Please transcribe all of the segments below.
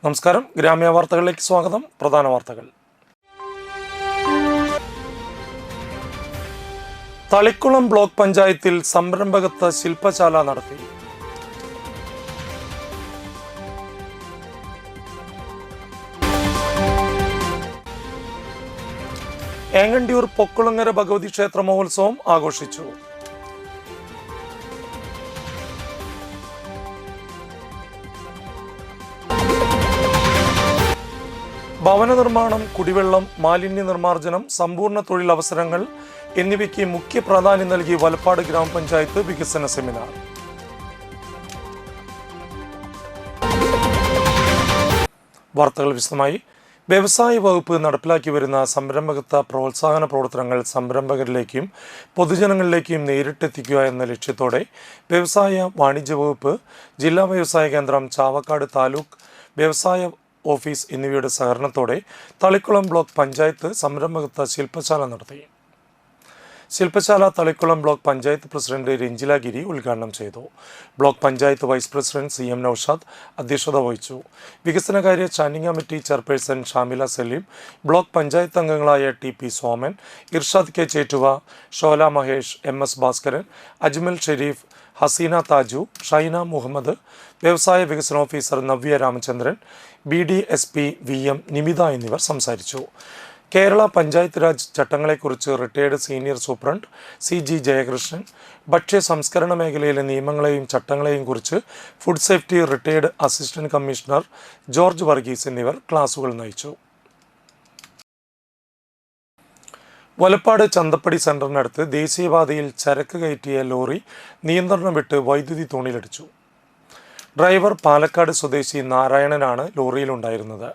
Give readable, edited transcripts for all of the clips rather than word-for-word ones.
നമസ്കാരം. ഗ്രാമീണ വാർത്തകളിലേക്ക് സ്വാഗതം. പ്രധാന വാർത്തകൾ. തളിക്കുളം ബ്ലോക്ക് പഞ്ചായത്തിൽ സംരംഭകത്വ ശില്പശാല നടത്തി. ഏങ്ങണ്ടിയൂർ പൊക്കുളങ്ങര ഭഗവതി ക്ഷേത്ര മഹോത്സവം ആഘോഷിച്ചു. ഭവന നിർമ്മാണം, കുടിവെള്ളം, മാലിന്യ നിർമ്മാർജ്ജനം, സമ്പൂർണ്ണ തൊഴിലവസരങ്ങൾ എന്നിവയ്ക്ക് മുഖ്യ പ്രാധാന്യം നൽകി വലപ്പാട് ഗ്രാമപഞ്ചായത്ത് വികസന സെമിനാർ. വാർത്തകൾ വിശദമായി. വ്യവസായ വകുപ്പ് നടപ്പിലാക്കി വരുന്ന സംരംഭകത്വ പ്രോത്സാഹന പ്രവർത്തനങ്ങൾ സംരംഭകരിലേക്കും പൊതുജനങ്ങളിലേക്കും നേരിട്ടെത്തിക്കുക എന്ന ലക്ഷ്യത്തോടെ വ്യവസായ വാണിജ്യ വകുപ്പ്, ജില്ലാ വ്യവസായ കേന്ദ്രം, ചാവക്കാട് താലൂക്ക് വ്യവസായ ഓഫീസ് എന്നിവയുടെ സഹകരണത്തോടെ തളിക്കുളം ബ്ലോക്ക് പഞ്ചായത്ത് സംരംഭകത്വ ശില്പശാല നടത്തി. ശില്പശാല തളിക്കുളം ബ്ലോക്ക് പഞ്ചായത്ത് പ്രസിഡന്റ് രഞ്ജില ഗിരി ഉദ്ഘാടനം ചെയ്തു. Block panchayat vice president CM Naushad അധ്യക്ഷത വഹിച്ചു. വികസനകാര്യ standing committee chairperson Shamila Saleem, block panchayat അംഗങ്ങളായ TP Soman, Irshad K Chettuva, shola Mahesh, MS Bhaskaran, Ajmal Sharif, Hasina താജു, ഷൈന മുഹമ്മദ്, വ്യവസായ വികസന officer Navya Ramachandran, BDSP VM Nimitha എന്നിവർ സംസാരിച്ചു. കേരള പഞ്ചായത്ത് രാജ് ചട്ടങ്ങളെക്കുറിച്ച് retired senior superintendent CG Jayakrishnan, ഭക്ഷ്യ സംസ്കരണ മേഖലയിലെ നിയമങ്ങളെയും ചട്ടങ്ങളെയും കുറിച്ച് food safety retired assistant commissioner George Varghese എന്നിവർ ക്ലാസുകൾ നയിച്ചു. വലപ്പാട് ചന്തപ്പടി സെന്ററിനടുത്ത് ദേശീയപാതയിൽ ചരക്ക് കയറ്റിയ ലോറി നിയന്ത്രണം വിട്ട് വൈദ്യുതി തൂണിലിടിച്ചു. ഡ്രൈവർ പാലക്കാട് സ്വദേശി നാരായണനാണ് ലോറിയിലുണ്ടായിരുന്നത്.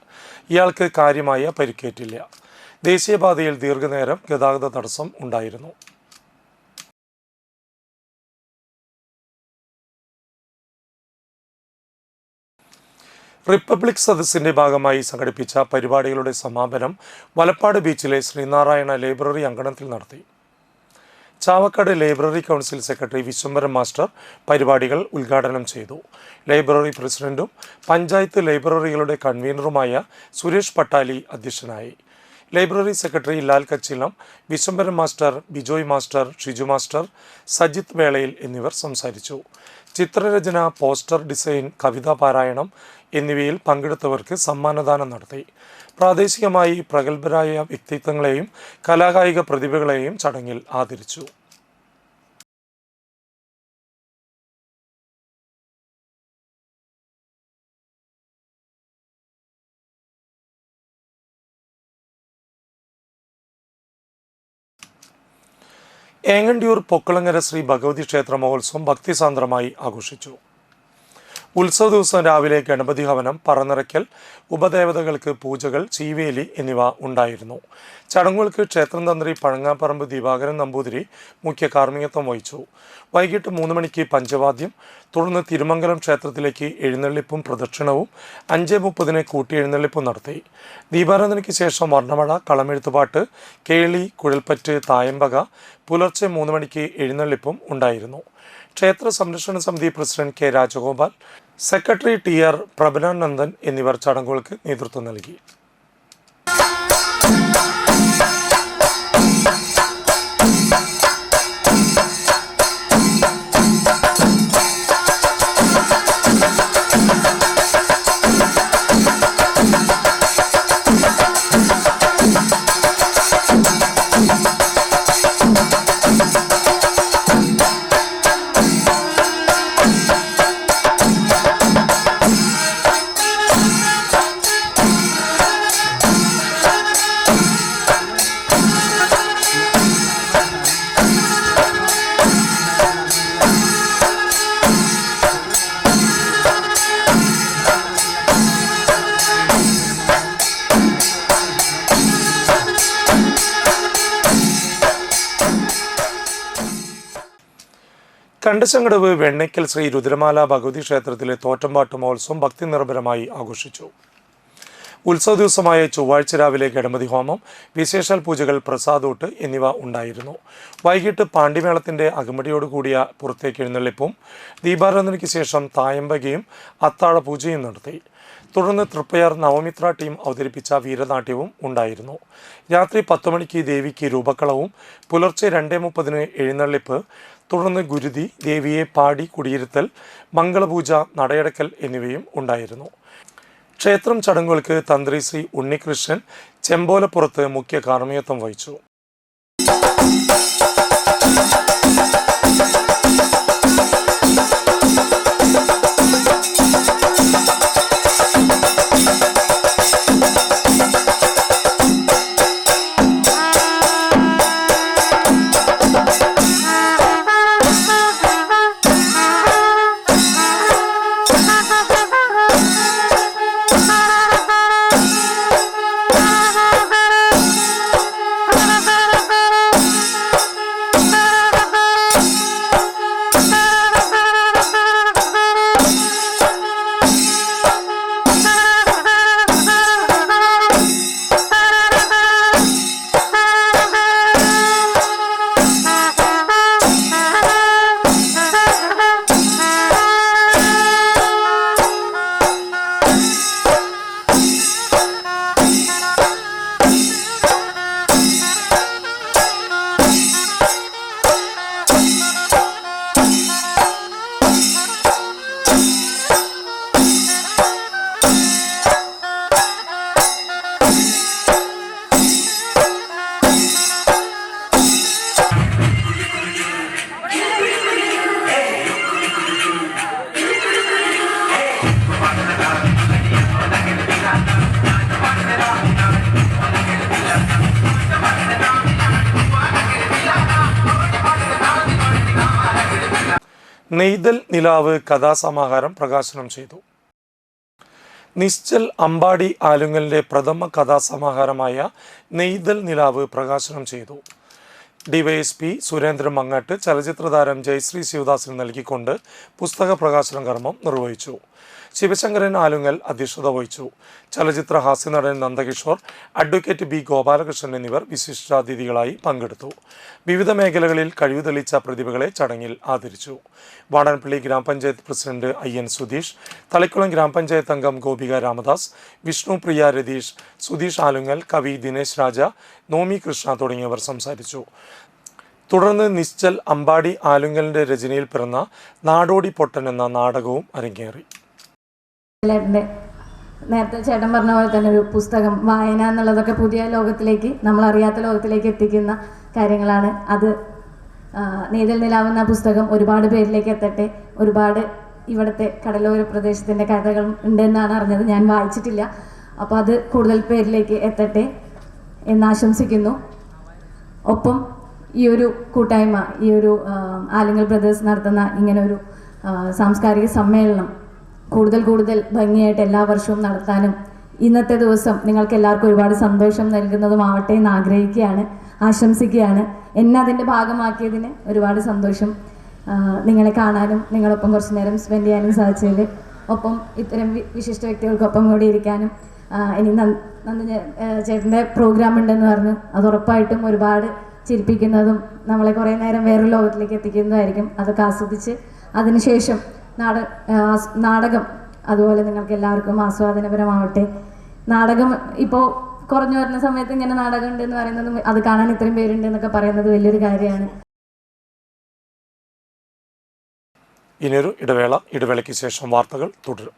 ഇയാൾക്ക് കാര്യമായ പരിക്കേറ്റില്ല. ദേശീയപാതയിൽ ദീർഘനേരം ഗതാഗത തടസ്സം ഉണ്ടായിരുന്നു. റിപ്പബ്ലിക് സദസ്സിന്റെ ഭാഗമായി സംഘടിപ്പിച്ച പരിപാടികളുടെ സമാപനം വലപ്പാട് ബീച്ചിലെ ശ്രീനാരായണ ലൈബ്രറി അങ്കണത്തിൽ നടത്തി. Chavakkad library council secretary Viswambharan master പരിപാടികൾ ഉദ്ഘാടനം ചെയ്തു. ലൈബ്രറി പ്രസിഡന്റും പഞ്ചായത്ത് ലൈബ്രറികളുടെ കൺവീനറുമായ സുരേഷ് പട്ടാലി അധ്യക്ഷനായി. Library secretary Lal Kachilam, Viswambharan master, Bijoy master, Shiju master, Sajith Velayil എന്നിവർ സംസാരിച്ചു. ചിത്രരചന, പോസ്റ്റർ ഡിസൈൻ, കവിതാ പാരായണം എന്നിവയിൽ പങ്കെടുത്തവർക്ക് സമ്മാനദാനം നടത്തി. പ്രാദേശികമായി പ്രഗത്ഭരായ വ്യക്തിത്വങ്ങളെയും കലാകായിക പ്രതിഭകളെയും ചടങ്ങിൽ ആദരിച്ചു. ഏങ്ങണ്ടിയൂർ പൊക്കുളങ്ങര ശ്രീ ഭഗവതി ക്ഷേത്ര മഹോത്സവം ഭക്തിസാന്ദ്രമായി ആഘോഷിച്ചു. ഉത്സവ ദിവസം രാവിലെ ഗണപതി ഹവനം, പറനിറയ്ക്കൽ, ഉപദേവതകൾക്ക് പൂജകൾ, ചീവേലി എന്നിവ ഉണ്ടായിരുന്നു. ചടങ്ങുകൾക്ക് ക്ഷേത്രം തന്ത്രി പഴങ്ങാപ്പറമ്പ് ദിവാകരൻ നമ്പൂതിരി മുഖ്യ കാർമ്മികത്വം വഹിച്ചു. വൈകിട്ട് 3 മണിക്ക് പഞ്ചവാദ്യം, തുടർന്ന് തിരുമംഗലം ക്ഷേത്രത്തിലേക്ക് എഴുന്നള്ളിപ്പും പ്രദക്ഷിണവും 5:30 കൂട്ടിയെഴുന്നള്ളിപ്പും നടത്തി. ദീപാരാധനയ്ക്ക് ശേഷം വർണ്ണമഴ, കളമെഴുത്തുപാട്ട്, കേളി, കുഴൽപ്പറ്റ്, തായമ്പക, പുലർച്ചെ 3 മണിക്ക് എഴുന്നള്ളിപ്പും ഉണ്ടായിരുന്നു. ക്ഷേത്ര സംരക്ഷണ സമിതി president K Rajagopal, secretary TR പ്രഭനാനന്ദൻ എന്നിവർ ചടങ്ങുകൾക്ക് നേതൃത്വം നൽകി. കണ്ടശങ്കടവ് വെണ്ണയ്ക്കൽ ശ്രീ രുദ്രമാല ഭഗവതി ക്ഷേത്രത്തിലെ തോറ്റമ്പാട്ട് മഹോത്സവം ഭക്തി നിർഭരമായി ആഘോഷിച്ചു. ഉത്സവ ദിവസമായ ചൊവ്വാഴ്ച രാവിലെ ഗണപതി ഹോമം, വിശേഷാൽ പൂജകൾ, പ്രസാദൂട്ട് എന്നിവ ഉണ്ടായിരുന്നു. വൈകിട്ട് പാണ്ടിമേളത്തിൻ്റെ അകമ്പടിയോടുകൂടിയ പുറത്തേക്ക് എഴുന്നള്ളിപ്പും ദീപാരാധനയ്ക്ക് ശേഷം തായമ്പകയും അത്താഴ പൂജയും നടത്തി. തുടർന്ന് തൃപ്പയാർ നവമിത്ര ടീം അവതരിപ്പിച്ച വീരനാട്യവും ഉണ്ടായിരുന്നു. രാത്രി 10 മണിക്ക് ദേവിക്ക് രൂപക്കളവും പുലർച്ചെ 2:30 എഴുന്നള്ളിപ്പ്, തുടർന്ന് ഗുരുതി, ദേവിയെ പാടി കുടിയിരുത്തൽ, മംഗളപൂജ, നടയടക്കൽ എന്നിവയും ഉണ്ടായിരുന്നു. ക്ഷേത്രം ചടങ്ങുകൾക്ക് തന്ത്രി ശ്രീ ഉണ്ണികൃഷ്ണൻ ചെമ്പോലപ്പുറത്ത് മുഖ്യ കാർമ്മികത്വം വഹിച്ചു. നെയ്തൽ നിലാവ് കഥാസമാഹാരം പ്രകാശനം ചെയ്തു. നിശ്ചൽ അമ്പാടി ആലുങ്ങലിൻ്റെ പ്രഥമ കഥാസമാഹാരമായ നെയ്തൽ നിലാവ് പ്രകാശനം ചെയ്തു. ഡിവൈഎസ്പി സുരേന്ദ്രൻ മങ്ങാട്ട് ചലച്ചിത്രതാരം ജയശ്രീ ശിവദാസിന് നൽകിക്കൊണ്ട് പുസ്തക പ്രകാശന കർമ്മം നിർവഹിച്ചു. ശിവശങ്കരൻ ആലുങ്ങൽ അധ്യക്ഷത വഹിച്ചു. ചലച്ചിത്ര ഹാസ്യനടൻ നന്ദകിഷോർ, അഡ്വക്കേറ്റ് ബി ഗോപാലകൃഷ്ണൻ എന്നിവർ വിശിഷ്ടാതിഥികളായി പങ്കെടുത്തു. വിവിധ മേഖലകളിൽ കഴിവ് തെളിയിച്ച പ്രതിഭകളെ ചടങ്ങിൽ ആദരിച്ചു. വാടാനപ്പള്ളി ഗ്രാമപഞ്ചായത്ത് പ്രസിഡന്റ് IN സുധീഷ്, തളിക്കുളം ഗ്രാമപഞ്ചായത്ത് അംഗം ഗോപിക രാമദാസ്, വിഷ്ണുപ്രിയ രതീഷ്, സുധീഷ് ആലുങ്ങൽ, കവി ദിനേശ് രാജ, നോമി കൃഷ്ണ തുടങ്ങിയവർ സംസാരിച്ചു. തുടർന്ന് നിശ്ചൽ അമ്പാടി ആലുങ്ങലിൻ്റെ രചനയിൽ പിറന്ന നാടോടി പൊട്ടൻ എന്ന നാടകവും അരങ്ങേറി. നേരത്തെ ചേട്ടൻ പറഞ്ഞ പോലെ തന്നെ ഒരു പുസ്തകം വായന എന്നുള്ളതൊക്കെ പുതിയ ലോകത്തിലേക്ക്, നമ്മളറിയാത്ത ലോകത്തിലേക്ക് എത്തിക്കുന്ന കാര്യങ്ങളാണ്. അത് നെയ്തൽ നിലാവ് എന്ന പുസ്തകം ഒരുപാട് പേരിലേക്ക് എത്തട്ടെ. ഒരുപാട് ഇവിടുത്തെ കടലോര പ്രദേശത്തിൻ്റെ കഥകൾ ഉണ്ടെന്നാണ് അറിഞ്ഞത്, ഞാൻ വായിച്ചിട്ടില്ല. അപ്പോൾ അത് കൂടുതൽ പേരിലേക്ക് എത്തട്ടെ എന്നാശംസിക്കുന്നു. ഒപ്പം ഈ ഒരു കൂട്ടായ്മ, ഈ ഒരു ആലുങ്ങൽ ബ്രദേഴ്സ് നടത്തുന്ന ഇങ്ങനൊരു സാംസ്കാരിക സമ്മേളനം കൂടുതൽ ഭംഗിയായിട്ട് എല്ലാ വർഷവും നടത്താനും ഇന്നത്തെ ദിവസം നിങ്ങൾക്ക് എല്ലാവർക്കും ഒരുപാട് സന്തോഷം നൽകുന്നതുമാവട്ടെ എന്ന് ആഗ്രഹിക്കുകയാണ്, ആശംസിക്കുകയാണ്. എന്നെ അതിൻ്റെ ഭാഗമാക്കിയതിന് ഒരുപാട് സന്തോഷം. നിങ്ങളെ കാണാനും നിങ്ങളൊപ്പം കുറച്ച് നേരം സ്പെൻഡ് ചെയ്യാനും സാധിച്ചതിൽ, ഒപ്പം ഇത്തരം വിശിഷ്ട വ്യക്തികൾക്കൊപ്പം കൂടി ഇരിക്കാനും. ഇനി ചേട്ടൻ്റെ പ്രോഗ്രാം ഉണ്ടെന്ന് പറഞ്ഞു, അത് ഉറപ്പായിട്ടും ഒരുപാട് ചിരിപ്പിക്കുന്നതും നമ്മളെ കുറേ നേരം വേറൊരു ലോകത്തിലേക്ക് എത്തിക്കുന്നതായിരിക്കും. അതൊക്കെ ആസ്വദിച്ച് അതിനുശേഷം നാടകം അതുപോലെ നിങ്ങൾക്ക് എല്ലാവർക്കും ആസ്വാദനപരമാവട്ടെ. നാടകം ഇപ്പോൾ കുറഞ്ഞു വരുന്ന സമയത്ത് ഇങ്ങനെ നാടകം ഉണ്ടെന്ന് പറയുന്നത്, അത് കാണാൻ ഇത്രയും പേരുണ്ട് എന്നൊക്കെ പറയുന്നത് വലിയൊരു കാര്യമാണ്. ഇനിയൊരു ഇടവേളയ്ക്ക് ശേഷം വാർത്തകൾ തുടരും.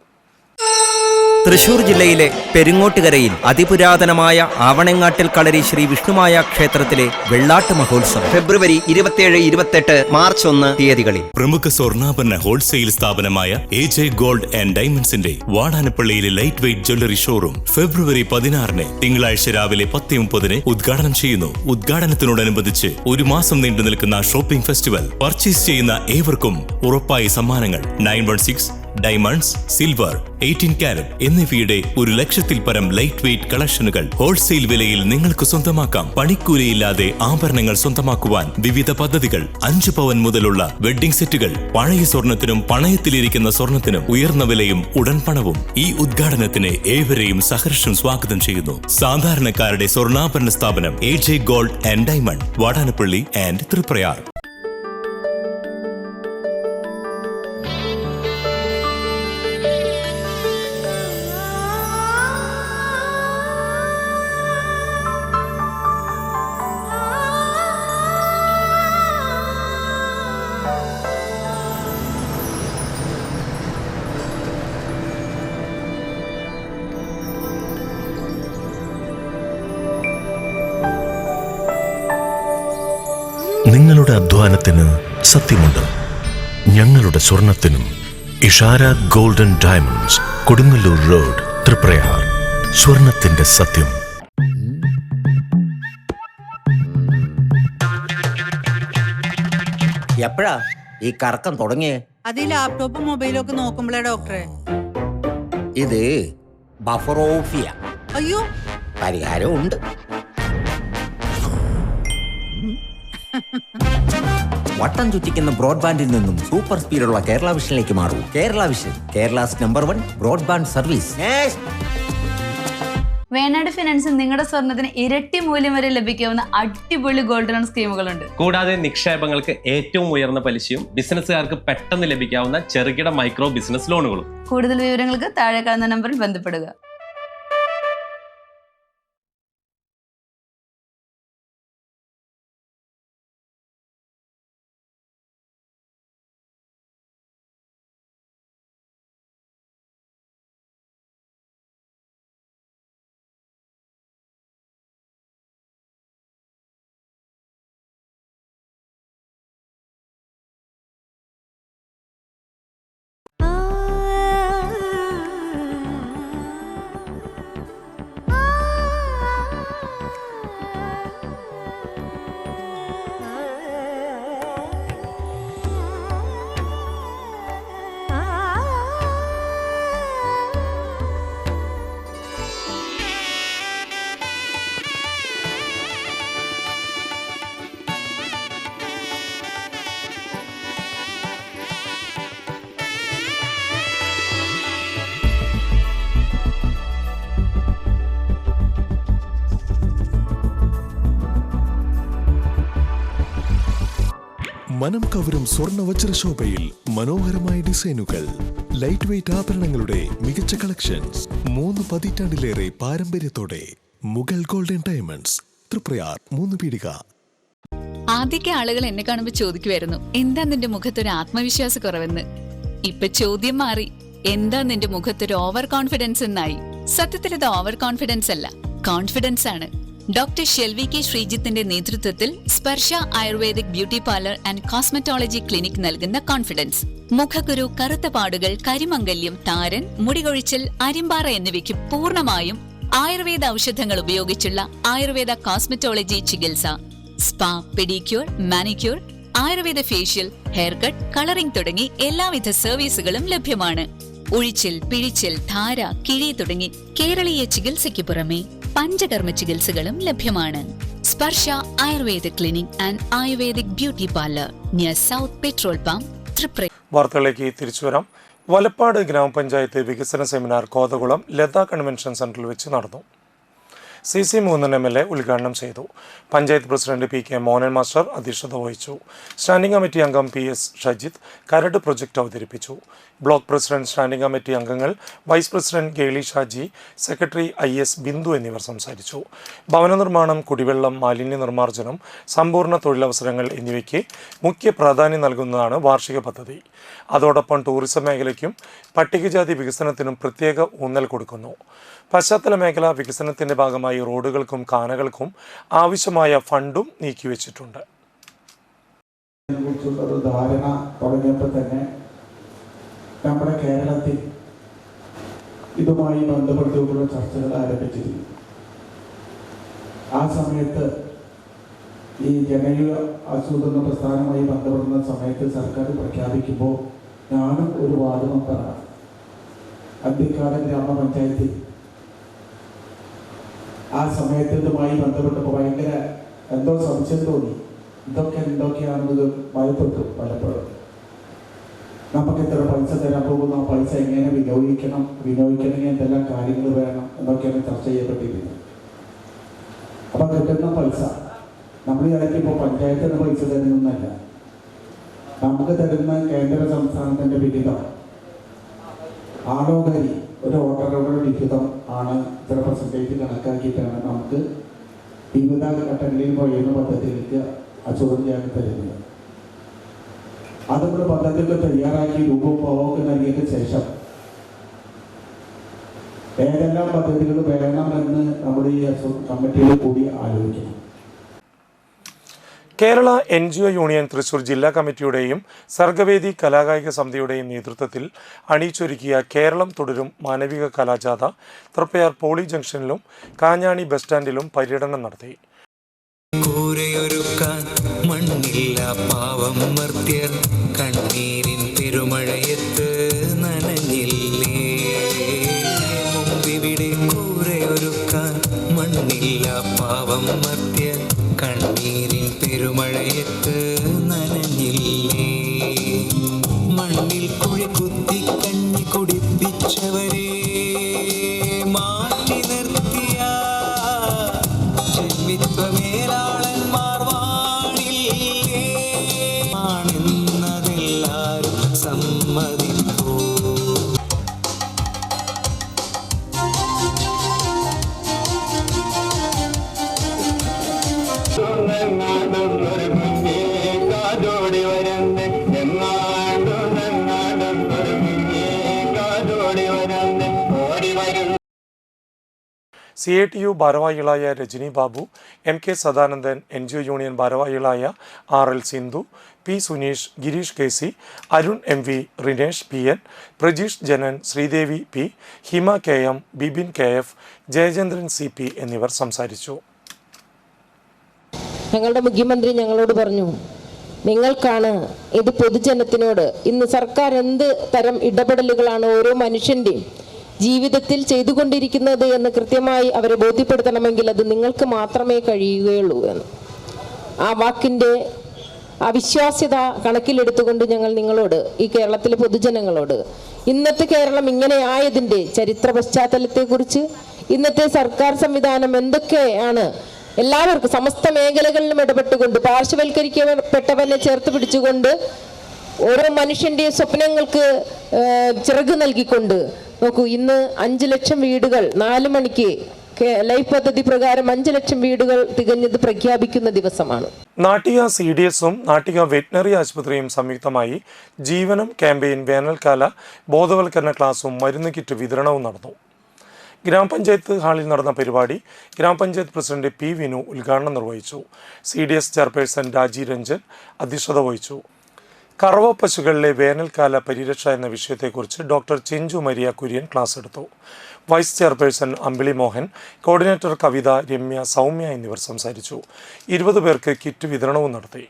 തൃശൂർ ജില്ലയിലെ പെരിങ്ങോട്ടുകരയിൽ അതിപുരാതനമായ ആവണങ്ങാട്ടിൽ കളരി ശ്രീ വിഷ്ണുമായ ക്ഷേത്രത്തിലെ വെള്ളാട്ട് മഹോത്സവം ഫെബ്രുവരി 27, 28, മാർച്ച് 1 തീയതികളിൽ. പ്രമുഖ സ്വർണ്ണാഭരണ ഹോൾസെയിൽ സ്ഥാപനമായ AJ ഗോൾഡ് ആൻഡ് ഡയമണ്ട്സിന്റെ വാടാനപ്പള്ളിയിലെ light weight jewellery showroom February 16 തിങ്കളാഴ്ച രാവിലെ 10:30 ഉദ്ഘാടനം ചെയ്യുന്നു. ഉദ്ഘാടനത്തിനോടനുബന്ധിച്ച് ഒരു മാസം നീണ്ടു നിൽക്കുന്ന ഷോപ്പിംഗ് ഫെസ്റ്റിവൽ. പർച്ചേസ് ചെയ്യുന്ന ഏവർക്കും ഉറപ്പായ സമ്മാനങ്ങൾ. 916 ഡയമണ്ട്സ്, സിൽവർ, 18 കാരറ്റ് എന്നിവയുടെ 100,000-ൽ പരം ലൈറ്റ് വെയ്റ്റ് കളക്ഷനുകൾ ഹോൾസെയിൽ വിലയിൽ നിങ്ങൾക്ക് സ്വന്തമാക്കാം. പണിക്കൂലിയില്ലാതെ ആഭരണങ്ങൾ സ്വന്തമാക്കുവാൻ വിവിധ പദ്ധതികൾ. 5 പവൻ മുതലുള്ള വെഡ്ഡിംഗ് സെറ്റുകൾ. പഴയ സ്വർണത്തിനും പണയത്തിലിരിക്കുന്ന സ്വർണത്തിനും ഉയർന്ന വിലയും ഉടൻ പണവും. ഈ ഉദ്ഘാടനത്തിന് ഏവരെയും സഹർഷം സ്വാഗതം ചെയ്യുന്നു. സാധാരണക്കാരുടെ സ്വർണ്ണാഭരണ സ്ഥാപനം AJ gold and diamond, Vadanappally and Thriprayar. നിങ്ങളുടെ അധ്വാനത്തിന് സത്യമുണ്ട്, ഞങ്ങളുടെ സ്വർണത്തിനും. Ishara golden diamonds, Kodungallur road, Thriprayar. സ്വർണത്തിന്റെ സത്യം. എപ്പോഴാ ഈ കറക്കം തുടങ്ങിയേ? അത് ഈ ലാപ്ടോപ്പും മൊബൈലും ഒക്കെ നോക്കുമ്പോഴേ ഡോക്ടറെ. ഇത് ബഫറോഫിയ. അയ്യോ, പരിഹാരവും ഉണ്ട്. വട്ടം ചുറ്റിക്കുന്ന ബ്രോഡ്ബാൻഡിൽ നിന്നും സൂപ്പർ സ്പീഡുള്ള കേരള വിഷനിലേക്ക് മാറൂ. Kerala vision, Kerala's #1 broadband service. Venad ഫിനാൻസിൽ നിങ്ങളുടെ സ്വർണ്ണത്തിന് ഇരട്ടി മൂല്യം വരെ ലഭിക്കാവുന്ന അടിപൊളി ഗോൾഡ് ലോൺ സ്കീമുകളുണ്ട്. കൂടാതെ നിക്ഷേപങ്ങൾക്ക് ഏറ്റവും ഉയർന്ന പലിശയും ബിസിനസ്സുകാർക്ക് പെട്ടെന്ന് ലഭിക്കാവുന്ന ചെറുകിട മൈക്രോ ബിസിനസ് ലോണുകളും. കൂടുതൽ വിവരങ്ങൾക്ക് താഴെ കാണുന്ന നമ്പറിൽ ബന്ധപ്പെടുക. മനം കവരും സ്വർണ്ണ വജ്രശോഭയിൽ മനോഹരമായ ഡിസൈനുകൾ, ലൈറ്റ് വെയ്റ്റ് ആഭരണങ്ങളുടെ മികച്ച കളക്ഷൻസ്. 3 പതിറ്റാണ്ടിലേറെ പാരമ്പര്യത്തോടെ മുഗൾ ഗോൾഡൻ ഡയമണ്ട്സ്, തൃപ്രയാർ 3 പീടിക. ആദ്യമൊക്കെ ആളുകൾ എന്നെ കാണുമ്പോൾ ചോദിക്കുമായിരുന്നു, എന്താ നിന്റെ മുഖത്തൊരു ആത്മവിശ്വാസ കുറവെന്ന്. ഇപ്പൊ ചോദ്യം മാറി, എന്താ നിന്റെ മുഖത്തൊരു ഓവർ കോൺഫിഡൻസ് എന്നായി. സത്യത്തിൽ ഇത് ഓവർ കോൺഫിഡൻസ് അല്ല, കോൺഫിഡൻസ് ആണ്. ഡോക്ടർ ഷെൽവി കെ ശ്രീജിത്തിന്റെ നേതൃത്വത്തിൽ Sparsha ayurvedic beauty parlour and cosmetology clinic നൽകുന്ന കോൺഫിഡൻസ്. മുഖക്കുരു, കറുത്ത പാടുകൾ, കരിമംഗല്യം, താരൻ, മുടികൊഴിച്ചിൽ, അരിമ്പാറ എന്നിവയ്ക്ക് പൂർണ്ണമായും ആയുർവേദ ഔഷധങ്ങൾ ഉപയോഗിച്ചുള്ള ആയുർവേദ കോസ്മെറ്റോളജി ചികിത്സ. Spa, pedicure, manicure, Ayurveda facial, hair cut, colouring തുടങ്ങി എല്ലാവിധ സർവീസുകളും ലഭ്യമാണ്. ഉഴിച്ചിൽ, പിഴിച്ചിൽ, ധാര, കിഴി തുടങ്ങി കേരളീയ ചികിത്സയ്ക്ക് പുറമെ പഞ്ചകർമ്മ ചികിത്സകളും ലഭ്യമാണ്. Sparsha Ayurveda clinic and ayurvedic beauty parlour near south petrol pump, Thriprayar. വാർത്തകളിലേക്ക് തിരിച്ചു വരാം. വലപ്പാട് ഗ്രാമപഞ്ചായത്ത് വികസന സെമിനാർ കോതകുളം ലത കൺവെൻഷൻ സെന്ററിൽ വെച്ച് നടന്നു. CC മൂന്നൻ MLA ഉദ്ഘാടനം ചെയ്തു. Panchayat president PK Mohanan master അധ്യക്ഷത വഹിച്ചു. സ്റ്റാൻഡിംഗ് കമ്മിറ്റി അംഗം PS ഷജിത്ത് കരട് പ്രൊജക്ട് അവതരിപ്പിച്ചു. ബ്ലോക്ക് പ്രസിഡന്റ്, സ്റ്റാൻഡിംഗ് കമ്മിറ്റി അംഗങ്ങൾ, vice president Geli Shaji, secretary IS Bindu എന്നിവർ സംസാരിച്ചു. ഭവന നിർമ്മാണം, കുടിവെള്ളം, മാലിന്യ നിർമ്മാർജ്ജനം, സമ്പൂർണ്ണ തൊഴിലവസരങ്ങൾ എന്നിവയ്ക്ക് മുഖ്യ പ്രാധാന്യം നൽകുന്നതാണ് വാർഷിക പദ്ധതി. അതോടൊപ്പം ടൂറിസം മേഖലയ്ക്കും പട്ടികജാതി വികസനത്തിനും പ്രത്യേക ഊന്നൽ കൊടുക്കുന്നു. പശ്ചാത്തല മേഖല വികസനത്തിന്റെ ഭാഗമായി റോഡുകൾക്കും കാനകൾക്കും ആവശ്യമായ ഫണ്ടും നീക്കിവെച്ചിട്ടുണ്ട്. ധാരണ തുടങ്ങിയപ്പോൾ തന്നെ നമ്മുടെ കേരളത്തിൽ ഇതുമായി ബന്ധപ്പെട്ടുള്ള ചർച്ചകൾ ആരംഭിച്ചിരുന്നു. ആ സമയത്ത് ഈ ജനകീയ ആസൂത്രണ പ്രസ്ഥാനവുമായി ബന്ധപ്പെടുന്ന സമയത്ത് സർക്കാർ പ്രഖ്യാപിക്കുമ്പോൾ ഞാനും ഒരു വാർഡ് മെമ്പറാണ്. അന്തിക്കാട് ഗ്രാമപഞ്ചായത്തിൽ ആ സമയത്ത് ഇതുമായി ബന്ധപ്പെട്ടപ്പോൾ ഭയങ്കര എന്തോ സംശയം തോന്നി. എന്തൊക്കെയാണെന്നത് ഭയപ്പെട്ടു. പലപ്പോഴും നമുക്ക് ഇത്ര പൈസ തരാൻ പോകുന്നു, ആ പൈസ എങ്ങനെ വിനിയോഗിക്കണമെങ്കിൽ എന്തെല്ലാം കാര്യങ്ങൾ വേണം എന്നൊക്കെയാണ് ചർച്ച ചെയ്യപ്പെട്ടിരുന്നത്. അപ്പം കിട്ടുന്ന പൈസ നമ്മൾ ഇടയ്ക്കിപ്പോൾ പഞ്ചായത്തിന് പൈസ തരുന്നതല്ല, നമുക്ക് തരുന്ന കേന്ദ്ര സംസ്ഥാനത്തിൻ്റെ വിഹിതം ആളോകരി ഒരു ഓർഡറുകളുടെ വിഹിതം ആണ്. ഇത്ര പെർസെൻറ്റേജ് കണക്കാക്കിയിട്ടാണ് നമുക്ക് വിവിധ ഘട്ടങ്ങളിൽ പറയുന്ന പദ്ധതികൾക്ക് ആസൂത്രണം തരുന്നത്. അതുകൊണ്ട് പദ്ധതികൾ തയ്യാറാക്കി രൂപം നൽകിയതിന് ശേഷം ഏതെല്ലാം പദ്ധതികൾ വേണമെന്ന് നമ്മുടെ ഈ കമ്മിറ്റിയിൽ കൂടി ആലോചിക്കണം. കേരള NGO യൂണിയൻ തൃശൂർ ജില്ലാ കമ്മിറ്റിയുടെയും സർഗവേദി കലാകായിക സമിതിയുടെയും നേതൃത്വത്തിൽ അണിയിച്ചൊരുക്കിയ കേരളം തുടരും മാനവിക കലാജാഥ തൃപ്പയാർ പോളി ജംഗ്ഷനിലും കാഞ്ഞാണി ബസ് സ്റ്റാൻഡിലും പര്യടനം നടത്തി. മണ്ണില്ല പാവം മർത്യർ കണ്ണീരിൻ പെരുമഴയത്ത് നനഞ്ഞില്ലേ, മുമ്പിവിടെ കൂരയൊരുക്കാൻ മണ്ണില്ല പാവം മർത്യർ കണ്ണീരിൻ പെരുമഴയത്ത് നനഞ്ഞില്ലേ, മണ്ണിൽ കുഴി കുത്തി കഞ്ഞി കുടിപ്പിച്ചവരെ മാറ്റി നിർത്തിയ ജന്മിത്വമേലാളന്മാർ വാണില്ലേ, ആണെന്നതെല്ലാരും സമ്മതിപ്പോ. CATU ഭാരവാഹികളായ Rajani Babu, MK Sadanandan, NGO union ഭാരവാഹികളായ RL Sindhu, P Suneesh, Girish KC, Arun MV, Rinesh PN, Prajeesh Janan, Sreedevi P, Hima KM, Bibin KF, Jayachandran CP എന്നിവർ സംസാരിച്ചു. ഞങ്ങളുടെ മുഖ്യമന്ത്രി ഞങ്ങളോട് പറഞ്ഞു, നിങ്ങൾക്കാണ് ഇത് പൊതുജനത്തിനോട് ഇന്ന് സർക്കാർ എന്ത് തരം ഇടപെടലുകളാണ് ഓരോ മനുഷ്യൻ്റെയും ജീവിതത്തിൽ ചെയ്തുകൊണ്ടിരിക്കുന്നത് എന്ന് കൃത്യമായി അവരെ ബോധ്യപ്പെടുത്തണമെങ്കിൽ അത് നിങ്ങൾക്ക് മാത്രമേ കഴിയുകയുള്ളൂ എന്ന്. ആ വാക്കിൻ്റെ അവിശ്വാസ്യത കണക്കിലെടുത്തുകൊണ്ട് ഞങ്ങൾ നിങ്ങളോട്, ഈ കേരളത്തിലെ പൊതുജനങ്ങളോട്, ഇന്നത്തെ കേരളം ഇങ്ങനെ ആയതിൻ്റെ ചരിത്ര പശ്ചാത്തലത്തെക്കുറിച്ച്, ഇന്നത്തെ സർക്കാർ സംവിധാനം എന്തൊക്കെയാണ്, എല്ലാവർക്കും സമസ്ത മേഖലകളിലും ഇടപെട്ടുകൊണ്ട് പാർശ്വവൽക്കരിക്കപ്പെട്ടവനെ ചേർത്ത് പിടിച്ചുകൊണ്ട് ഓരോ മനുഷ്യൻ്റെയും സ്വപ്നങ്ങൾക്ക് ചിറക് നൽകിക്കൊണ്ട് നോക്കൂ, ഇന്ന് 5 ലക്ഷം വീടുകൾ 4 മണിക്ക് ലൈഫ് പദ്ധതി പ്രകാരം 5 ലക്ഷം വീടുകൾ തികഞ്ഞത് പ്രഖ്യാപിക്കുന്ന ദിവസമാണ്. നാട്ടിക CDSഉം നാട്ടിക വെറ്റിനറി ആശുപത്രിയും സംയുക്തമായി ജീവനം ക്യാമ്പയിൻ വേനൽക്കാല ബോധവൽക്കരണ ക്ലാസും മരുന്ന് കിറ്റ് വിതരണവും നടന്നു. ഗ്രാമപഞ്ചായത്ത് ഹാളിൽ നടന്ന പരിപാടി ഗ്രാമപഞ്ചായത്ത് പ്രസിഡന്റ് P വിനു ഉദ്ഘാടനം നിർവഹിച്ചു. CDS ചെയർപേഴ്സൺ രാജി രഞ്ജൻ അധ്യക്ഷത വഹിച്ചു. കറവ പശുക്കളിലെ വേനൽക്കാല പരിരക്ഷ എന്ന വിഷയത്തെക്കുറിച്ച് doctor Chinchu Maria Kurian class എടുത്തു. വൈസ് ചെയർപേഴ്സൺ അമ്പിളി മോഹൻ, കോർഡിനേറ്റർ കവിത, രമ്യ, സൗമ്യ എന്നിവർ സംസാരിച്ചു. 20 പേർക്ക് കിറ്റ് വിതരണവും നടത്തി.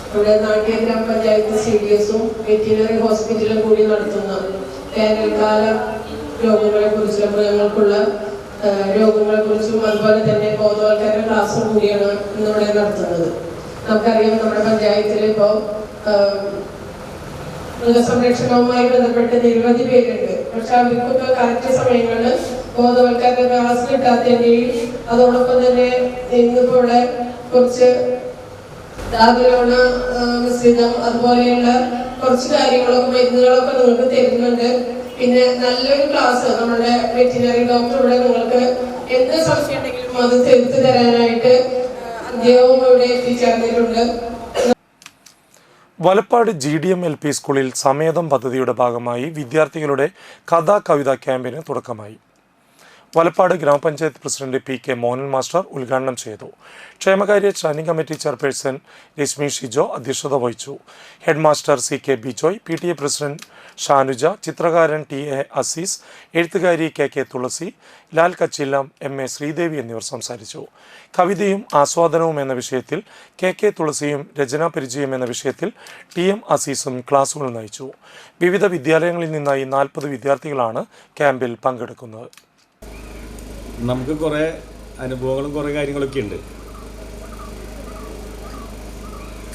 ഇവിടെ നാട്ടിക ഗ്രാമപഞ്ചായത്ത് CDSഉം വെറ്റിനറി ഹോസ്പിറ്റലും കൂടി നടത്തുന്ന വേനൽക്കാല രോഗങ്ങളെക്കുറിച്ചുള്ള മൃഗങ്ങൾക്കുള്ള രോഗങ്ങളെക്കുറിച്ചും അതുപോലെ തന്നെ ബോധവൽക്കരണ ക്ലാസ്സും കൂടിയാണ് ഇന്നിവിടെ നടത്തുന്നത്. നമുക്കറിയാം, നമ്മുടെ പഞ്ചായത്തിൽ ഇപ്പോൾ മൃഗസംരക്ഷണവുമായി ബന്ധപ്പെട്ട് നിരവധി പേരുണ്ട്. പക്ഷെ അവർക്കൊക്കെ കറക്റ്റ് സമയങ്ങളിൽ ബോധവൽക്കരണ ക്ലാസ് കിട്ടാത്തതിൻ്റെയും അതോടൊപ്പം തന്നെ ഇന്നിപ്പോൾ ഇവിടെ കുറച്ച് ധാതുലോണ മിശ്രിതം അതുപോലെയുള്ള കുറച്ച് കാര്യങ്ങളൊക്കെ മരുന്നുകളൊക്കെ നിങ്ങൾക്ക് തരുന്നുണ്ട്. പിന്നെ നല്ലൊരു ക്ലാസ് നമ്മുടെ വെറ്റിനറി ഡോക്ടർ ഇവിടെ നിങ്ങൾക്ക് എന്ത് സംശയം ഉണ്ടെങ്കിലും അത് തീർത്തു തരാനായിട്ട് അദ്ദേഹവും ഇവിടെ എത്തിച്ചേർന്നിട്ടുണ്ട്. വലപ്പാട് GDM LP സ്കൂളിൽ സമേതം പദ്ധതിയുടെ ഭാഗമായി വിദ്യാർത്ഥികളുടെ കഥാ കവിതാ ക്യാമ്പിന് തുടക്കമായി. വലപ്പാട് ഗ്രാമപഞ്ചായത്ത് പ്രസിഡന്റ് PK മോഹൻ മാസ്റ്റർ ഉദ്ഘാടനം ചെയ്തു. ക്ഷേമകാര്യ standing committee chairperson Rashmi Shijo അധ്യക്ഷത വഹിച്ചു. Head master CK Bijoy, PTA president Shanuja, ചിത്രകാരൻ TA അസീസ്, എഴുത്തുകാരി KK തുളസി, ലാൽ കച്ചില്ലം, MA ശ്രീദേവി എന്നിവർ സംസാരിച്ചു. കവിതയും ആസ്വാദനവും എന്ന വിഷയത്തിൽ KK തുളസിയും രചനാ പരിചയം എന്ന വിഷയത്തിൽ TM അസീസും ക്ലാസുകൾ നയിച്ചു. വിവിധ വിദ്യാലയങ്ങളിൽ നിന്നായി 40 വിദ്യാർത്ഥികളാണ് ക്യാമ്പിൽ പങ്കെടുക്കുന്നത്. നമുക്ക് കുറേ അനുഭവങ്ങളും കുറേ കാര്യങ്ങളൊക്കെ ഉണ്ട്.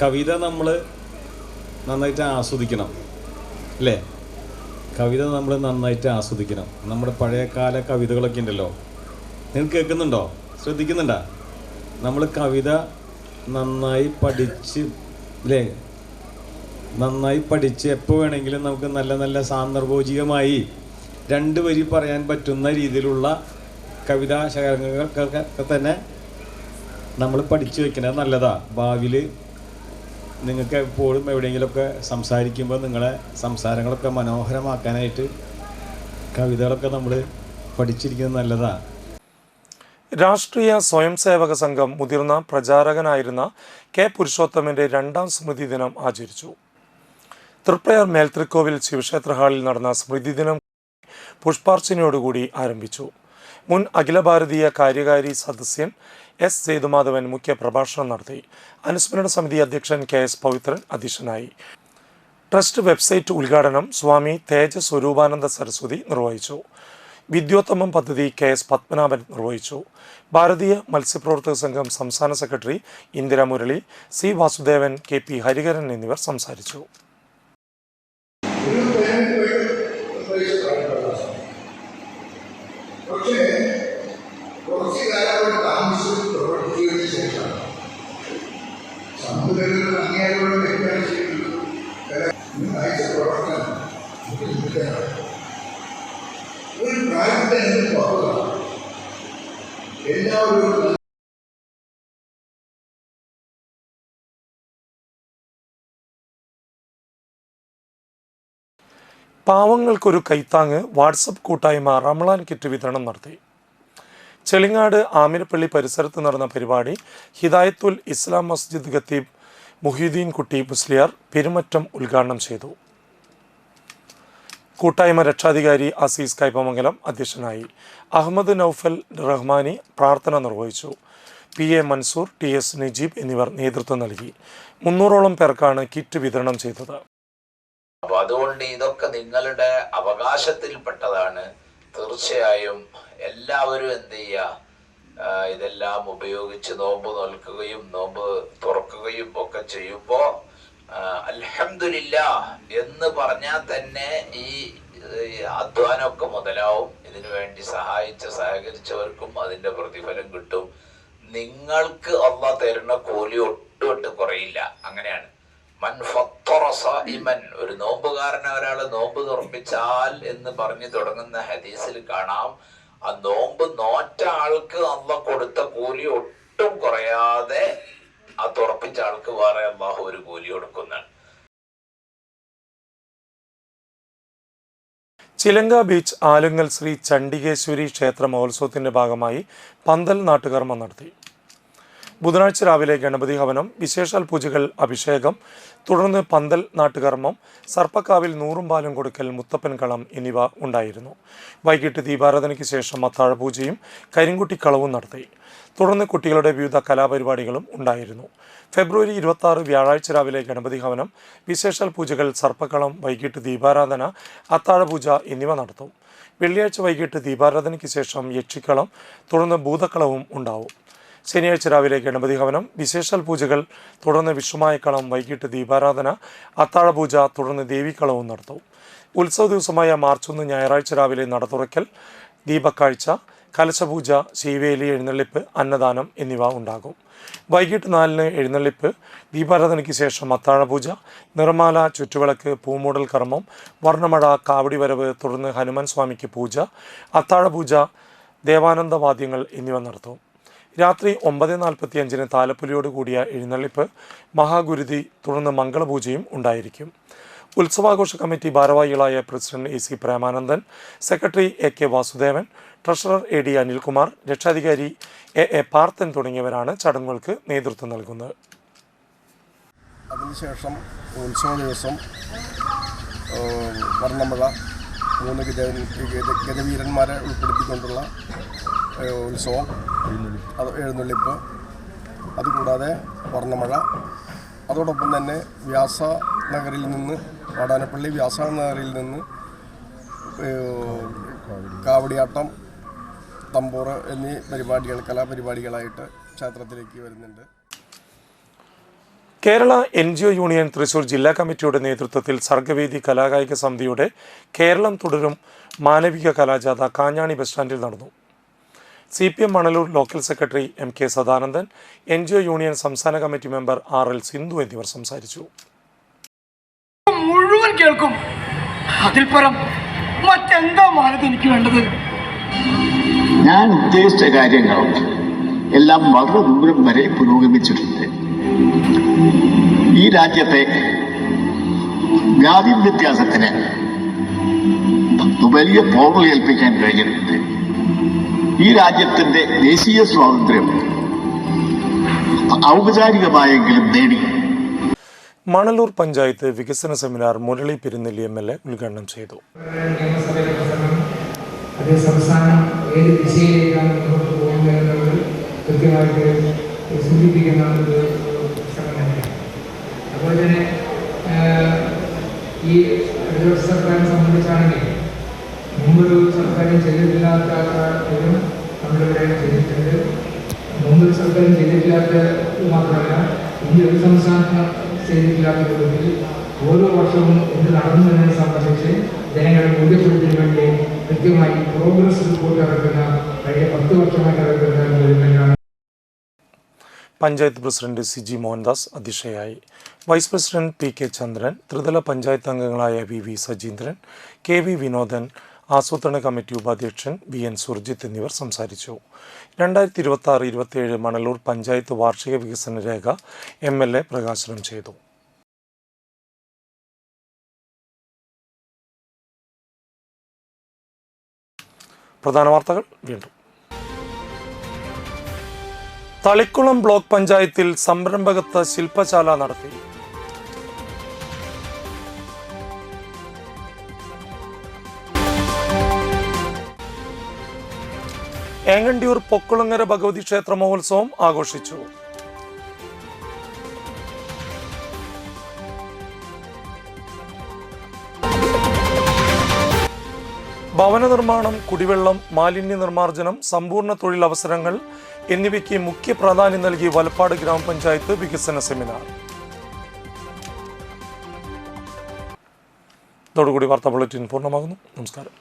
കവിത നമ്മൾ നന്നായിട്ട് ആസ്വദിക്കണം, അല്ലേ? കവിത നമ്മൾ നന്നായിട്ട് ആസ്വദിക്കണം. നമ്മുടെ പഴയകാല കവിതകളൊക്കെ ഉണ്ടല്ലോ, നിങ്ങൾ കേൾക്കുന്നുണ്ടോ, ശ്രദ്ധിക്കുന്നുണ്ടോ? നമ്മൾ കവിത നന്നായി പഠിച്ച്, അല്ലേ, നന്നായി പഠിച്ച് എപ്പോൾ വേണമെങ്കിലും നമുക്ക് നല്ല നല്ല സാന്ദർഭോചികമായി 2 വരി പറയാൻ പറ്റുന്ന രീതിയിലുള്ള കവിതാ ശകലങ്ങളൊക്കെ തന്നെ നമ്മൾ പഠിച്ചു വയ്ക്കുന്നത് നല്ലതാണ്. ഭാവിയിൽ നിങ്ങൾക്ക് എപ്പോഴും എവിടെയെങ്കിലുമൊക്കെ സംസാരിക്കുമ്പോൾ നിങ്ങളെ സംസാരങ്ങളൊക്കെ മനോഹരമാക്കാനായിട്ട് കവിതകളൊക്കെ നമ്മൾ പഠിച്ചിരിക്കുന്നത് നല്ലതാണ്. രാഷ്ട്രീയ സ്വയംസേവക സംഘം മുതിർന്ന പ്രചാരകനായിരുന്ന കെ പുരുഷോത്തമന്റെ 2ാം സ്മൃതി ദിനം ആചരിച്ചു. തൃപ്രയാർ മേൽത്രിക്കോവിൽ ശിവക്ഷേത്ര ഹാളിൽ നടന്ന സ്മൃതി ദിനം പുഷ്പാർച്ചനയോടുകൂടി ആരംഭിച്ചു. മുൻ അഖില ഭാരതീയ കാര്യകാരി സദസ്യൻ എസ് സേതുമാധവൻ മുഖ്യ പ്രഭാഷണം നടത്തി. അനുസ്മരണ സമിതി അധ്യക്ഷൻ കെ എസ് പവിത്രൻ അധ്യക്ഷനായി. ട്രസ്റ്റ് വെബ്സൈറ്റ് ഉദ്ഘാടനം സ്വാമി തേജസ് സ്വരൂപാനന്ദ സരസ്വതി നിർവഹിച്ചു. വിദ്യോത്തമം പദ്ധതി കെ എസ് പത്മനാഭൻ നിർവഹിച്ചു. ഭാരതീയ മത്സ്യപ്രവർത്തക സംഘം സംസ്ഥാന secretary Indira Murali, C Vasudevan, K P Hariharan എന്നിവർ സംസാരിച്ചു. പക്ഷേ കുറച്ച് കാലം താമസിച്ച് പ്രവർത്തിച്ചതിന് ശേഷം സമുദ്രങ്ങളുടെ അംഗീകാരങ്ങളുടെ അയച്ച പ്രവർത്തനം ഒരു പ്രായത്തെ എല്ലാവരും പാവങ്ങൾക്കൊരു കൈത്താങ്ങ് വാട്സപ്പ് കൂട്ടായ്മ റമളാൻ കിറ്റ് വിതരണം നടത്തി. ചെളിങ്ങാട് ആമിരപ്പള്ളി പരിസരത്ത് നടന്ന പരിപാടി ഹിദായത്തുൽ ഇസ്ലാം മസ്ജിദ് ഖത്തീബ് മുഹീദ്ദീൻ കുട്ടി മുസ്ലിയാർ പെരുമറ്റം ഉദ്ഘാടനം ചെയ്തു. കൂട്ടായ്മ രക്ഷാധികാരി അസീസ് കൈപ്പമംഗലം അധ്യക്ഷനായി. അഹമ്മദ് നൌഫൽ റഹ്മാനി പ്രാർത്ഥന നിർവഹിച്ചു. P A Mansoor, T S Najeeb എന്നിവർ നേതൃത്വം നൽകി. 300ഓളം പേർക്കാണ് കിറ്റ് വിതരണം ചെയ്തത്. അപ്പൊ അതുകൊണ്ട് ഇതൊക്കെ നിങ്ങളുടെ അവകാശത്തിൽപ്പെട്ടതാണ്. തീർച്ചയായും എല്ലാവരും എന്ത് ചെയ്യുക, ഇതെല്ലാം ഉപയോഗിച്ച് നോമ്പ് നോൽക്കുകയും നോമ്പ് തുറക്കുകയും ഒക്കെ ചെയ്യുമ്പോ അൽഹംദുലില്ലാ എന്ന് പറഞ്ഞാൽ തന്നെ ഈ അധ്വാനമൊക്കെ മുതലാവും. ഇതിനു വേണ്ടി സഹകരിച്ചവർക്കും അതിന്റെ പ്രതിഫലം കിട്ടും. നിങ്ങൾക്ക് അള്ളാഹ് തരുന്ന കൂലി ഒട്ടും കുറയില്ല. അങ്ങനെയാണ്. ഒരു നോമ്പുകാരനെ ഒരാള് നോമ്പ് തുറപ്പിച്ചാൽ എന്ന് പറഞ്ഞു തുടങ്ങുന്ന ഹദീസിൽ കാണാം, ആ നോമ്പ് നോറ്റ ആൾക്ക് അള്ളാഹ് കൊടുത്ത കൂലി ഒട്ടും കുറയാതെ ആ തുറപ്പിച്ച ആൾക്ക് വേറെ അള്ളാഹു ഒരു കൂലി കൊടുക്കുന്നതാണ്. ചിലങ്ക ബീച്ച് ആലുങ്ങൽ ശ്രീ ചണ്ഡികേശ്വരി ക്ഷേത്ര മഹോത്സവത്തിന്റെ ഭാഗമായി പന്തൽ നാട്ടുകർമ്മം നടത്തി. ബുധനാഴ്ച രാവിലെ ഗണപതി ഹവനം, വിശേഷാൽ പൂജകൾ, അഭിഷേകം, തുടർന്ന് പന്തൽ നാട്ടുകർമ്മം, സർപ്പക്കാവിൽ 100 പാലും കൊടുക്കൽ, മുത്തപ്പൻ കളം എന്നിവ ഉണ്ടായിരുന്നു. വൈകിട്ട് ദീപാരാധനയ്ക്ക് ശേഷം അത്താഴപൂജയും കരിങ്കുട്ടിക്കളവും നടത്തി. തുടർന്ന് കുട്ടികളുടെ വിവിധ കലാപരിപാടികളും ഉണ്ടായിരുന്നു. ഫെബ്രുവരി 26 വ്യാഴാഴ്ച രാവിലെ ഗണപതി ഹവനം, വിശേഷാൽ പൂജകൾ, സർപ്പക്കളം, വൈകിട്ട് ദീപാരാധന, അത്താഴപൂജ എന്നിവ നടത്തും. വെള്ളിയാഴ്ച വൈകിട്ട് ദീപാരാധനയ്ക്ക് ശേഷം യക്ഷിക്കളം, തുടർന്ന് ഭൂതക്കളവും ഉണ്ടാവും. ശനിയാഴ്ച രാവിലെ ഗണപതി ഹവനം, വിശേഷാൽ പൂജകൾ, തുടർന്ന് വിഷുമായക്കളം, വൈകിട്ട് ദീപാരാധന, അത്താഴപൂജ, തുടർന്ന് ദേവിക്കളവും നടത്തും. ഉത്സവ ദിവസമായ മാർച്ച് 1 ഞായറാഴ്ച രാവിലെ നട തുറക്കൽ, ദീപക്കാഴ്ച, കലശപൂജ, ശീവേലി എഴുന്നള്ളിപ്പ്, അന്നദാനം എന്നിവ ഉണ്ടാകും. വൈകിട്ട് 4 എഴുന്നള്ളിപ്പ്, ദീപാരാധനയ്ക്ക് ശേഷം അത്താഴപൂജ, നിറമാല, ചുറ്റുവിളക്ക്, പൂമൂടൽ കർമ്മം, വർണ്ണമഴ, കാവടി വരവ്, തുടർന്ന് ഹനുമാൻ സ്വാമിക്ക് പൂജ, അത്താഴപൂജ, ദേവാനന്ദവാദ്യങ്ങൾ എന്നിവ നടത്തും. രാത്രി 9:45 താലപ്പൊലിയോട് കൂടിയ എഴുന്നള്ളിപ്പ്, മഹാഗുരുതി, തുടർന്ന് മംഗളപൂജയും ഉണ്ടായിരിക്കും. ഉത്സവാഘോഷ കമ്മിറ്റി ഭാരവാഹികളായ president A C Premanandan, secretary A K Vasudevan, treasurer A D Anilkumar, രക്ഷാധികാരി എ പാർത്ഥൻ തുടങ്ങിയവരാണ് ചടങ്ങുകൾക്ക് നേതൃത്വം നൽകുന്നത്. അതിനുശേഷം ഉത്സവ ദിവസം വർണ്ണമഴ, 3 ഗജവീരന്മാരെ ഉൾപ്പെടുത്തിക്കൊണ്ടുള്ള ഉത്സവം, അത് എഴുന്നള്ളിപ്പ്, അതുകൂടാതെ വർണ്ണമഴ, അതോടൊപ്പം തന്നെ വ്യാസനഗറിൽ നിന്ന് വാടാനപ്പള്ളി വ്യാസനഗറിൽ നിന്ന് കാവടിയാട്ടം, തമ്പോറ് എന്നീ പരിപാടികൾ കലാപരിപാടികളായിട്ട് ക്ഷേത്രത്തിലേക്ക് വരുന്നുണ്ട്. കേരള NGO യൂണിയൻ തൃശൂർ ജില്ലാ കമ്മിറ്റിയുടെ നേതൃത്വത്തിൽ സർഗവേദി കലാകായിക സമിതിയുടെ കേരളം തുടരും മാനവിക കലാജാഥ കാഞ്ഞാണി ബസ് സ്റ്റാൻഡിൽ നടന്നു. CPM Manalur local secretary MK Sadanandan, NGO union സംസ്ഥാന കമ്മിറ്റി മെമ്പർ RL സിന്ധു എന്നിവർ സംസാരിച്ചു. മുഴുവൻ കേൾക്കും, അതിൽപ്പുറം മറ്റെന്താ മാനത്ത് എനിക്ക് വേണ്ടത്? ഞാൻ ഉദ്ദേശിച്ച കാര്യങ്ങൾ എല്ലാം വളരെ ദൂരം വരെ പുരോഗമിച്ചിട്ടുണ്ട്. ഈ രാജ്യത്തെ ജാതി വ്യത്യാസത്തിന് വലിയ പോറൽ ഏൽപ്പിക്കാൻ കഴിഞ്ഞിട്ടുണ്ട്. ഈ രാജ്യത്തിന്റെ ദേശീയ സ്വാതന്ത്ര്യം ഔപചാരികമായെങ്കിലും നേടി. മണലൂർ പഞ്ചായത്ത് വികസന സെമിനാർ മുരളി പെരുന്നെല്ലി MLA ഉദ്ഘാടനം ചെയ്തു. അതേ സംസ്ഥാനം ഏത് ദിശയിലേക്കാണ് മുന്നോട്ട് പോകുന്നത് എന്നുള്ളത് കൃത്യമായിട്ട് സൂചിപ്പിക്കുന്ന ഒരു പുസ്തകം തന്നെയാണ്. അതുപോലെ തന്നെ ഈ ഇടതുപക്ഷ സർക്കാരിനെ സംബന്ധിച്ചാണെങ്കിൽ മുമ്പൊരു സർക്കാരും ചെയ്തിട്ടില്ലാത്ത കാര്യം നമ്മളിവിടെ ചെയ്തിട്ടുണ്ട്. മുമ്പൊരു സർക്കാരും ചെയ്തിട്ടില്ലാത്ത മാത്രമല്ല, ഇനി ഒരു സംസ്ഥാനത്ത് ചെയ്തിട്ടില്ലാത്ത രൂപത്തിൽ ഓരോ വർഷവും എന്ത് നടന്നു എന്നതിനെ സംബന്ധിച്ച് ജനങ്ങളെ ബോധ്യപ്പെടുത്തുന്നതിന് വേണ്ടി കൃത്യമായി പ്രോഗ്രസ് റിപ്പോർട്ട് ഇറക്കുന്ന കഴിഞ്ഞ 10 വർഷമായിട്ട് ഇറക്കുന്ന ഗവൺമെന്റാണ്. പഞ്ചായത്ത് പ്രസിഡന്റ് CG മോഹൻദാസ് അധ്യക്ഷയായി. വൈസ് പ്രസിഡന്റ് PK ചന്ദ്രൻ, ത്രിതല പഞ്ചായത്ത് അംഗങ്ങളായ VV സജീന്ദ്രൻ, KV വിനോദൻ, ആസൂത്രണ കമ്മിറ്റി ഉപാധ്യക്ഷൻ BN സുർജിത്ത് എന്നിവർ സംസാരിച്ചു. 2026-27 മണലൂർ പഞ്ചായത്ത് വാർഷിക വികസന രേഖ MLA പ്രകാശനം ചെയ്തു. പ്രധാന വാർത്തകൾ വീണ്ടും. തളിക്കുളം ബ്ലോക്ക് പഞ്ചായത്തിൽ സംരംഭകത്വ ശില്പശാല നടത്തി. ഏങ്ങണ്ടിയൂർ പൊക്കുളങ്ങര ഭഗവതി ക്ഷേത്ര മഹോത്സവം ആഘോഷിച്ചു. ഭവന നിർമ്മാണം, കുടിവെള്ളം, മാലിന്യ നിർമ്മാർജ്ജനം, സമ്പൂർണ്ണ തൊഴിലവസരങ്ങൾ എന്നിവയ്ക്ക് മുഖ്യ പ്രാധാന്യം നൽകി വലപ്പാട് ഗ്രാമപഞ്ചായത്ത് വികസന സെമിനാർ. ഇതോടുകൂടി വാർത്താ ബുള്ളറ്റിൻ പൂർണ്ണമാകുന്നു. നമസ്കാരം.